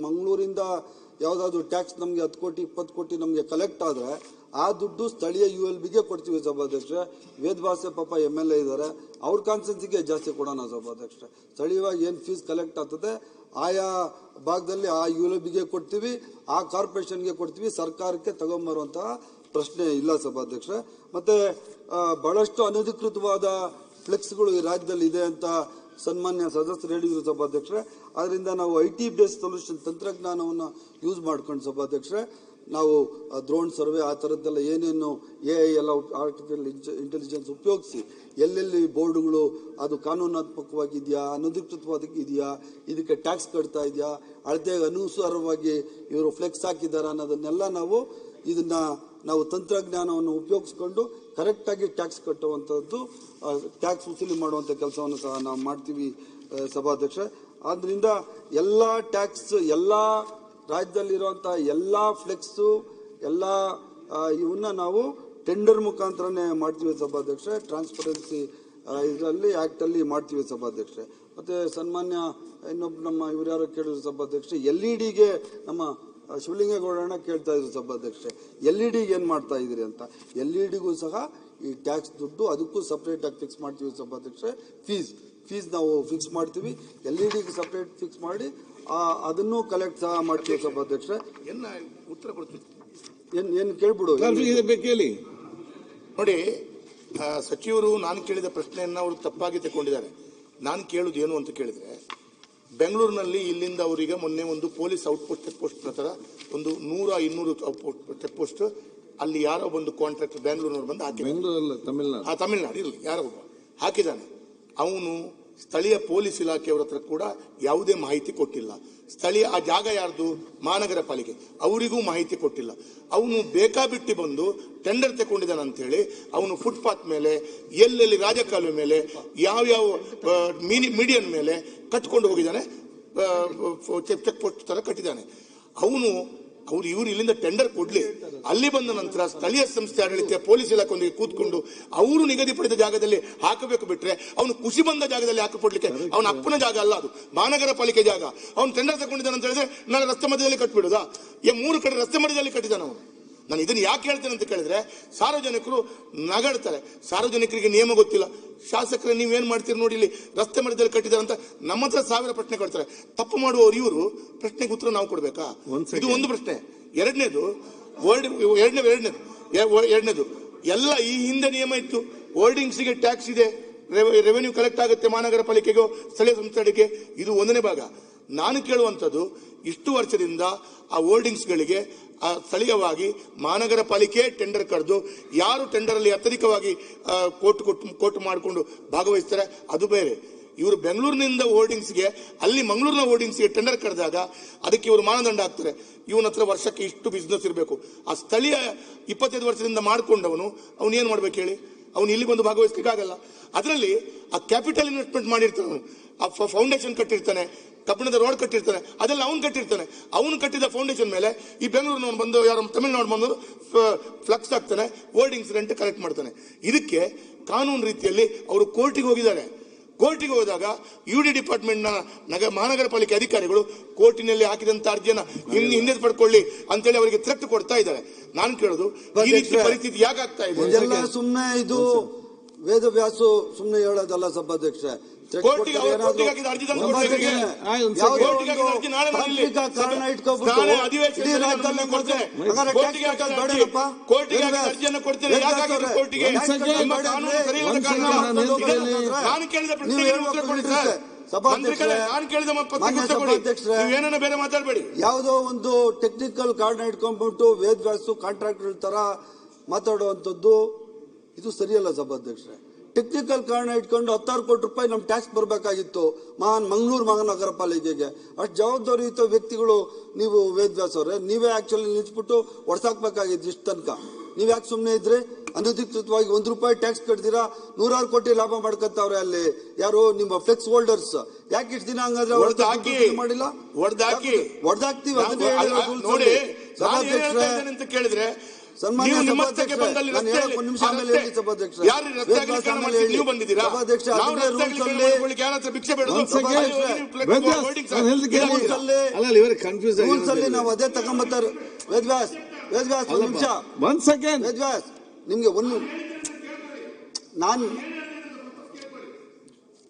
ಮಂಗಳೂರಿಂದ ಯಾವುದಾದ್ರು ಟ್ಯಾಕ್ಸ್ ನಮಗೆ 10 ಕೋಟಿ 20 ಕೋಟಿ ನಮಗೆ ಕಲೆಕ್ಟ್ ಆದರೆ ಆ ದುಡ್ಡು ಸ್ಥಳೀಯ ULBಗೆ ಕೊಡ್ತೀವಿ ಸಭಾಧ್ಯಕ್ಷರೇ. ವೇದವಾಸೆ ಪಾಪ MLA ಇದ್ದಾರೆ, ಅವ್ರ ಕಾನ್ಸೆನ್ಸಿಗೆ ಜಾಸ್ತಿ ಕೊಡೋಣ ಸಭಾಧ್ಯಕ್ಷರೇ. ಸ್ಥಳೀಯವಾಗಿ ಏನು ಫೀಸ್ ಕಲೆಕ್ಟ್ ಆಗ್ತದೆ ಆಯಾ ಭಾಗದಲ್ಲಿ ಆ ULBಗೆ ಕೊಡ್ತೀವಿ, ಆ ಕಾರ್ಪೊರೇಷನ್ಗೆ ಕೊಡ್ತೀವಿ, ಸರ್ಕಾರಕ್ಕೆ ತಗೊಂಬರುವಂತಹ ಪ್ರಶ್ನೆ ಇಲ್ಲ ಸಭಾಧ್ಯಕ್ಷರೇ. ಮತ್ತೆ ಬಹಳಷ್ಟು ಅನಧಿಕೃತವಾದ ಫ್ಲೆಕ್ಸ್ಗಳು ಈ ರಾಜ್ಯದಲ್ಲಿ ಇದೆ ಅಂತ ಸನ್ಮಾನ್ಯ ಸದಸ್ಯರು ಹೇಳಿದ್ರು ಸಭಾಧ್ಯಕ್ಷರೇ. ಅದರಿಂದ ನಾವು IT ಬೇಸ್ಡ್ ಸೊಲ್ಯೂಷನ್ ತಂತ್ರಜ್ಞಾನವನ್ನು ಯೂಸ್ ಮಾಡ್ಕೊಂಡು ಸಭಾಧ್ಯಕ್ಷರೇ ನಾವು ಡ್ರೋನ್ ಸರ್ವೆ ಆ ಥರದ್ದೆಲ್ಲ ಏನೇನು AI ಎಲ್ಲ ಆರ್ಟಿಫಿಷಿಯಲ್ ಇಂಟೆಲಿಜೆನ್ಸ್ ಉಪಯೋಗಿಸಿ ಎಲ್ಲೆಲ್ಲಿ ಬೋರ್ಡ್ಗಳು ಅದು ಕಾನೂನಾತ್ಮಕವಾಗಿದೆಯಾ ಅನಧಿಕೃತವಾಗಿದೆಯಾ ಇದಕ್ಕೆ ಟ್ಯಾಕ್ಸ್ ಕಟ್ತಾ ಇದೆಯಾ ಅಳತೆಗೆ ಅನುಸಾರವಾಗಿ ಇವರು ಫ್ಲೆಕ್ಸ್ ಹಾಕಿದ್ದಾರೆ ಅನ್ನೋದನ್ನೆಲ್ಲ ನಾವು ತಂತ್ರಜ್ಞಾನವನ್ನು ಉಪಯೋಗಿಸ್ಕೊಂಡು ಕರೆಕ್ಟಾಗಿ ಟ್ಯಾಕ್ಸ್ ಕಟ್ಟುವಂಥದ್ದು ಟ್ಯಾಕ್ಸ್ ವಸೂಲಿ ಮಾಡುವಂಥ ಕೆಲಸವನ್ನು ಸಹ ನಾವು ಮಾಡ್ತೀವಿ ಸಭಾಧ್ಯಕ್ಷ. ಆದ್ದರಿಂದ ಎಲ್ಲ ಟ್ಯಾಕ್ಸ್ ಎಲ್ಲ ರಾಜ್ಯದಲ್ಲಿರುವಂಥ ಎಲ್ಲ ಫ್ಲೆಕ್ಸು ಎಲ್ಲ ಇವನ್ನ ನಾವು ಟೆಂಡರ್ ಮುಖಾಂತರನೇ ಮಾಡ್ತೀವಿ ಸಭಾಧ್ಯಕ್ಷ. ಟ್ರಾನ್ಸ್ಪರೆನ್ಸಿ ಇದರಲ್ಲಿ ಆ್ಯಕ್ಟಲ್ಲಿ ಮಾಡ್ತೀವಿ ಸಭಾಧ್ಯಕ್ಷ. ಮತ್ತು ಸನ್ಮಾನ್ಯ ಇನ್ನೊಬ್ಬ ನಮ್ಮ ಇವ್ರು ಯಾರೋ ಕೇಳಿದ್ರು ಸಭಾಧ್ಯಕ್ಷ, LEDಗೆ ನಮ್ಮ ಶಿವಲಿಂಗೇಗೌಡರನ್ನ ಕೇಳ್ತಾ ಇದ್ರು ಸಭಾಧ್ಯಕ್ಷ, LEDಗೆ ಏನು ಮಾಡ್ತಾ ಇದ್ದೀರಿ ಅಂತ. LEDಗೂ ಸಹ ಈ ಟ್ಯಾಕ್ಸ್ ದುಡ್ಡು ಅದಕ್ಕೂ ಸಪ್ರೇಟ್ ಆಗಿ ಫಿಕ್ಸ್ ಮಾಡ್ತೀವಿ ಸಭಾಧ್ಯಕ್ಷ. ಫೀಸ್ ನಾವು ಫಿಕ್ಸ್ ಮಾಡ್ತೀವಿ, LEDಗೆ ಸಪ್ರೇಟ್ ಫಿಕ್ಸ್ ಮಾಡಿ ಅದನ್ನು ಕಲೆಕ್ಟ್ ಸಹ ಮಾಡ್ತೀವಿ ಸಭಾಧ್ಯಕ್ಷ. ಉತ್ತರ ಕೊಡ್ತೀವಿ, ಏನು ಕೇಳ್ಬಿಡು ಕೇಳಿ ನೋಡಿ. ಸಚಿವರು ನಾನು ಕೇಳಿದ ಪ್ರಶ್ನೆಯನ್ನ ಅವರು ತಪ್ಪಾಗಿ ತಗೊಂಡಿದ್ದಾರೆ. ನಾನು ಕೇಳುದು ಏನು ಅಂತ ಕೇಳಿದ್ರೆ, ಬೆಂಗಳೂರಿನಲ್ಲಿ ಇಲ್ಲಿಂದ ಅವರಿಗೆ ಮೊನ್ನೆ ಒಂದು ಪೊಲೀಸ್ ಔಟ್ಪೋಸ್ಟ್ ಚೆಕ್ ಪೋಸ್ಟ್ ತರ ಒಂದು 100-200 ಚೆಕ್ ಪೋಸ್ಟ್ ಅಲ್ಲಿ ಯಾರೋ ಒಂದು ಕಾಂಟ್ರಾಕ್ಟರ್ ಬೆಂಗಳೂರಿನವ್ರು ಬಂದು ಹಾಕಿ ತಮಿಳ್ನಾಡು ಇರಲಿ ಯಾರೋ ಒಬ್ಬ ಹಾಕಿದ್ದಾನೆ. ಅವನು ಸ್ಥಳೀಯ ಪೊಲೀಸ್ ಇಲಾಖೆಯವರ ಹತ್ರ ಕೂಡ ಯಾವುದೇ ಮಾಹಿತಿ ಕೊಟ್ಟಿಲ್ಲ. ಸ್ಥಳೀಯ ಆ ಜಾಗ ಯಾರ್ದು ಮಹಾನಗರ ಪಾಲಿಕೆ, ಅವರಿಗೂ ಮಾಹಿತಿ ಕೊಟ್ಟಿಲ್ಲ. ಅವನು ಬೇಕಾಬಿಟ್ಟಿ ಬಂದು ಟೆಂಡರ್ ತಗೊಂಡಿದ್ದಾನೆ ಅಂತ ಹೇಳಿ ಅವನು ಫುಟ್ಪಾತ್ ಮೇಲೆ ಎಲ್ಲೆಲ್ಲಿ ರಾಜಕಾಲುವೆ ಮೇಲೆ ಯಾವ್ಯಾವ ಮೀಡಿಯನ್ ಮೇಲೆ ಕಟ್ಕೊಂಡು ಹೋಗಿದ್ದಾನೆ, ಚೆಕ್ ಪೋಸ್ಟ್ ತರ ಕಟ್ಟಿದ್ದಾನೆ. ಇವರು ಇಲ್ಲಿಂದ ಟೆಂಡರ್ ಕೊಡ್ಲಿ, ಅಲ್ಲಿ ಬಂದ ನಂತರ ಸ್ಥಳೀಯ ಸಂಸ್ಥೆ ಆಡಳಿತ ಪೊಲೀಸ್ ಇಲಾಖೆಯೊಂದಿಗೆ ಕೂತ್ಕೊಂಡು ಅವರು ನಿಗದಿಪಡಿಸಿದ ಜಾಗದಲ್ಲಿ ಹಾಕಬೇಕು. ಬಿಟ್ರೆ ಅವನು ಖುಷಿ ಬಂದ ಜಾಗದಲ್ಲಿ ಹಾಕಿಕೊಡ್ಲಿಕ್ಕೆ ಅವನ ಅಪ್ಪನ ಜಾಗ ಅಲ್ಲ, ಅದು ಮಹಾನಗರ ಪಾಲಿಕೆ ಜಾಗ. ಅವನು ಟೆಂಡರ್ ತಗೊಂಡಿದ್ದಾನೆ ಅಂತ ಹೇಳಿದ್ರೆ ನಾಳೆ ರಸ್ತೆ ಮಧ್ಯದಲ್ಲಿ ಕಟ್ಬಿಡುದಾ? 3 ಕಡೆ ರಸ್ತೆ ಮಧ್ಯದಲ್ಲಿ ಕಟ್ಟಿದ್ದಾನೆ ಅವನು. ನಾನು ಇದನ್ನು ಯಾಕೆ ಹೇಳ್ತೇನೆ ಅಂತ ಕೇಳಿದ್ರೆ, ಸಾರ್ವಜನಿಕರು ನಗಾಡ್ತಾರೆ, ಸಾರ್ವಜನಿಕರಿಗೆ ನಿಯಮ ಗೊತ್ತಿಲ್ಲ. ಶಾಸಕರೇ ನೀವೇನ್ ಮಾಡ್ತೀರಿ ನೋಡಿ, ಇಲ್ಲಿ ರಸ್ತೆ ಮಧ್ಯದಲ್ಲಿ ಕಟ್ಟಿದ್ದಾರೆ ಅಂತ ನಮ್ಮ ಹತ್ರ 1000 ಪ್ರಶ್ನೆ ಕೊಡ್ತಾರೆ. ತಪ್ಪು ಮಾಡುವವರು ಇವರು, ಪ್ರಶ್ನೆಗೆ ಉತ್ತರ ನಾವು ಕೊಡ್ಬೇಕಾ? ಇದು ಒಂದು ಪ್ರಶ್ನೆ. ಎರಡನೇದು ಎಲ್ಲ ಈ ಹಿಂದೆ ನಿಯಮ ಇತ್ತು, ಹೋರ್ಡಿಂಗ್ಸ್ಗೆ ಟ್ಯಾಕ್ಸ್ ಇದೆ, ರೆವೆನ್ಯೂ ಕಲೆಕ್ಟ್ ಆಗುತ್ತೆ ಮಹಾನಗರ ಪಾಲಿಕೆಗೂ ಸ್ಥಳೀಯ ಸಂಸ್ಥೆಗಳಿಗೆ. ಇದು 1ನೇ ಭಾಗ. ನಾನು ಕೇಳುವಂಥದ್ದು, ಇಷ್ಟು ವರ್ಷದಿಂದ ಆ ಹೋರ್ಡಿಂಗ್ಸ್ಗಳಿಗೆ ಸ್ಥಳೀಯವಾಗಿ ಮಹಾನಗರ ಪಾಲಿಕೆ ಟೆಂಡರ್ ಕರೆದು ಯಾರು ಟೆಂಡರ್ ಅಲ್ಲಿ ಅತ್ಯಧಿಕವಾಗಿ ಕೋಟ್ ಮಾಡಿಕೊಂಡು ಭಾಗವಹಿಸ್ತಾರೆ ಅದು ಬೇರೆ. ಇವರು ಬೆಂಗಳೂರಿನಿಂದ ಹೋರ್ಡಿಂಗ್ಸ್ಗೆ ಅಲ್ಲಿ ಮಂಗಳೂರಿನ ಹೋರ್ಡಿಂಗ್ಸ್ಗೆ ಟೆಂಡರ್ ಕರೆದಾಗ ಅದಕ್ಕೆ ಇವರು ಮಾನದಂಡ ಹಾಕ್ತಾರೆ. ಇವನ ಹತ್ರ ವರ್ಷಕ್ಕೆ ಇಷ್ಟು ಬಿಸ್ನೆಸ್ ಇರಬೇಕು. ಆ ಸ್ಥಳೀಯ 25 ವರ್ಷದಿಂದ ಮಾಡ್ಕೊಂಡವನು ಅವನು ಏನ್ ಮಾಡ್ಬೇಕು ಹೇಳಿ? ಅವನು ಇಲ್ಲಿ ಬಂದು ಭಾಗವಹಿಸ್ಲಿಕ್ಕೆ ಆಗಲ್ಲ. ಅದರಲ್ಲಿ ಆ ಕ್ಯಾಪಿಟಲ್ ಇನ್ವೆಸ್ಟ್ಮೆಂಟ್ ಮಾಡಿರ್ತಾನೆ, ಆ ಫೌಂಡೇಶನ್ ಕಟ್ಟಿರ್ತಾನೆ, ಕಬ್ಬಿಣದ ರೋಡ್ ಕಟ್ಟಿರ್ತಾನೆ, ಅದೆಲ್ಲ ಅವನು ಕಟ್ಟಿರ್ತಾನೆ. ಅವನು ಕಟ್ಟಿದ ಫೌಂಡೇಶನ್ ಮೇಲೆ ಈ ಬೆಂಗಳೂರಿನವನು ಬಂದು ಯಾರೋ ತಮಿಳುನಾಡು ಬಂದು ಫ್ಲಕ್ಸ್ ಹಾಕ್ತಾನೆ, ಹೋರ್ಡಿಂಗ್ಸ್ ರೆಂಟ್ ಕಲೆಕ್ಟ್ ಮಾಡ್ತಾನೆ. ಇದಕ್ಕೆ ಕಾನೂನು ರೀತಿಯಲ್ಲಿ ಅವರು ಕೋರ್ಟಿಗೆ ಹೋಗಿದ್ದಾರೆ. ಕೋರ್ಟಿಗೆ ಹೋದಾಗ UD ಡಿಪಾರ್ಟ್ಮೆಂಟ್ ನ ಮಹಾನಗರ ಪಾಲಿಕೆ ಅಧಿಕಾರಿಗಳು ಕೋರ್ಟಿನಲ್ಲಿ ಹಾಕಿದಂತ ಅರ್ಜಿಯನ್ನ ಹಿಂದೆ ಪಡ್ಕೊಳ್ಳಿ ಅಂತೇಳಿ ಅವರಿಗೆ ಥ್ರೆಟ್ ಕೊಡ್ತಾ ಇದ್ದಾರೆ. ನಾನು ಕೇಳೋದು, ಈ ರೀತಿ ಪರಿಸ್ಥಿತಿ ಯಾಕೆ ಆಗ್ತಾ ಇದೆ? ಸುಮ್ಮನೆ ಇದು ವೇದವ್ಯಾಸು ಸುಮ್ಮನೆ ಹೇಳೋದಲ್ಲ ಸಭಾಧ್ಯಕ್ಷ. ಕೋರ್ಟಿಗೆ ಅರ್ಜಿ ಬೇರೆ ಮಾತಾಡಬೇಡಿ. ಯಾವುದೋ ಒಂದು ಟೆಕ್ನಿಕಲ್ ಕಾರಣ ಇಟ್ಕೊಂಡ್ಬಿಟ್ಟು ವೇದವ್ಯಾಸು ಕಾಂಟ್ರಾಕ್ಟರ್ ತರ ಮಾತಾಡುವಂಥದ್ದು ಇದು ಸರಿಯಲ್ಲ ಸಭಾಧ್ಯಕ್ಷರೇ. ಟೆಕ್ನಿಕಲ್ ಕಾರಣ ಇಟ್ಕೊಂಡು 16 ಕೋಟಿ ರೂಪಾಯಿ ನಮ್ ಟ್ಯಾಕ್ಸ್ ಬರಬೇಕಾಗಿತ್ತು ಮಂಗಳೂರು ಮಹಾನಗರ ಪಾಲಿಕೆಗೆ. ಅಷ್ಟು ಜವಾಬ್ದಾರಿಯುತ ವ್ಯಕ್ತಿಗಳು ನೀವು ವೇದವ್ಯಾಸ್ ಅವರೇ, ನೀವೇ ಆಕ್ಚುಲಿ ನಿಲ್ಸ್ಬಿಟ್ಟು ಹೊಡ್ಸಾಕ್ಬೇಕಾಗಿದ್ದು ಇಷ್ಟು ತನಕ. ನೀವ್ ಯಾಕೆ ಸುಮ್ಮನೆ ಇದ್ರೆ? ಅನಧಿಕೃತವಾಗಿ 1 ರೂಪಾಯಿ ಟ್ಯಾಕ್ಸ್ ಕಟ್ತೀರಾ, 100 ಕೋಟಿ ಲಾಭ ಮಾಡ್ಕೊತಾವ್ರೆ ಅಲ್ಲಿ ಯಾರು ನಿಮ್ಮ ಫ್ಲೆಕ್ಸ್ ಹೋಲ್ಡರ್ಸ್. ಯಾಕೆ ಇಷ್ಟು ದಿನ ಹಂಗಾದ್ರೆ ಮಾಡಿಲ್ಲ? ಹೊಡೆದಾಕ್ತಿವಿ ಅಂತ ಕೇಳಿದ್ರೆ ಸನ್ಮಾನ್ಯ ನೀವು ನಿಮ್ಮಷ್ಟಕ್ಕೆ ಸಭಾಧ್ಯಕ್ಷರೇ, ಬಂದಲ್ಲಿ ನಾನು ಹೇಳಕ್ ಒಂದು ನಿಮಿಷ ಆಮೇಲೆ ಹೇಳಿ ಸಭಾಧ್ಯಕ್ಷರೇ. ಯಾರು ರಸ್ತೆ ಅಗಲೀಕರಣ ಮಾಡಿಸಿ ನೀವು ಬಂದಿದ್ದೀರಾ? ಸಭಾಧ್ಯಕ್ಷ, ನಾವು ಅದಕ್ಕೆ ರಸ್ತೆ ರೂಲ್ಸ್ ಅಗಲೀಕರಣ ಅಲ್ಲಿ ಮಾಡ್ಕೊಳ್ಳಿಕ್ಕೆ ಯಾರ ಹತ್ರ ಭಿಕ್ಷೆ ಬೇಡೋದು? ರೂಲ್ಸ್ ಅಲ್ಲಿ ನಾವು ಅದೇ ತಗೊಂಬತ್ತಾರೆ. ವೇದವ್ಯಾಸ್ ಒಂದು ನಿಮಿಷ. ವೇದವ್ಯಾಸ್ ನಿಮ್ಗೆ ನಾನು